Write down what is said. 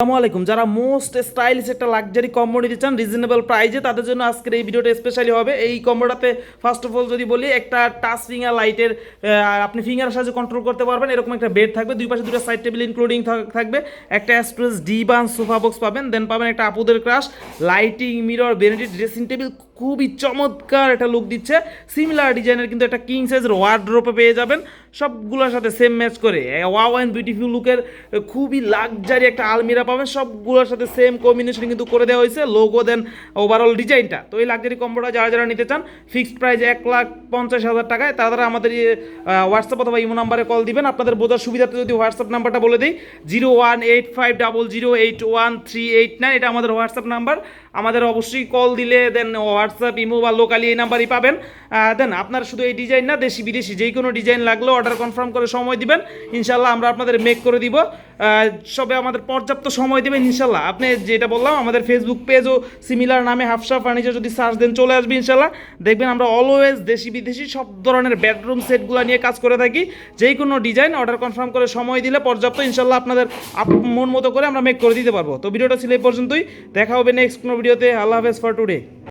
আসসালামু আলাইকুম। যারা মোস্ট স্টাইলিশ একটা লাক্সারি কম্বো নিতে চান রিজনেবল প্রাইজে, তাদের জন্য আজকের এই ভিডিওটা স্পেশালি হবে। এই কম্বোটাতে ফার্স্ট অফ অল যদি বলি, একটা টাচ ফিঙ্গার লাইটের আপনি ফিঙ্গারের সাহায্যে কন্ট্রোল করতে পারবেন এরকম একটা বেড থাকবে, দুই পাশে দুটো সাইড টেবিল ইনক্লুডিং থাকবে, একটা স্টোরেজ ডিবান সোফা বক্স পাবেন, দেন পাবেন একটা আপুদের crush lighting mirror vanity dressing table, খুবই চমৎকার একটা লুক দিচ্ছে। সিমিলার ডিজাইনের কিন্তু একটা কিং সাইজের ওয়ার্ড্রোপে পেয়ে যাবেন, সবগুলোর সাথে সেম ম্যাচ করে ওয়াও অ্যান্ড বিউটিফুল লুকের খুবই লাক্সারি একটা আলমিরা পাবেন, সবগুলোর সাথে সেম কম্বিনেশন কিন্তু করে দেওয়া হয়েছে, লোগো দেন ওভারঅল ডিজাইনটা। তো এই লাক্সারি কম্বোটা যারা যারা নিতে চান ফিক্সড প্রাইস 1,50,000 টাকায়, তারা আমাদের হোয়াটসঅ্যাপ অথবা ইমো নাম্বারে কল দিবেন। আপনাদের বোঝার সুবিধাতে যদি হোয়াটসঅ্যাপ নাম্বারটা বলে দিই, 018500081389, এটা আমাদের হোয়াটসঅ্যাপ নাম্বার। আমাদের অবশ্যই কল দিলে দেন হোয়াটসঅ্যাপ ইমো বা লোকালি এই নাম্বারই পাবেন। দেন আপনার শুধু এই ডিজাইন না, দেশি বিদেশি যেই কোনো ডিজাইন লাগলেও অর্ডার কনফার্ম করে সময় দিবেন, ইনশাল্লাহ আমরা আপনাদের মেক করে দিব। সবে আমাদের পর্যাপ্ত সময় দেবেন ইনশাল্লাহ। আপনি যেটা বললাম, আমাদের ফেসবুক পেজও সিমিলার নামে হাফসা ফার্নিচার যদি সার্চ দেন চলে আসবে ইনশাল্লাহ। দেখবেন আমরা অলওয়েজ দেশি বিদেশি সব ধরনের বেডরুম সেটগুলো নিয়ে কাজ করে থাকি। যেই কোনো ডিজাইন অর্ডার কনফার্ম করে সময় দিলে পর্যাপ্ত ইনশাল্লাহ আপনাদের মন মতো করে আমরা মেক করে দিতে পারবো। তো ভিডিওটা ছিল এই পর্যন্তই, দেখা হবে নেক্সট কোনো ভিডিওতে। আল্লাহ হাফেজ ফর টুডে।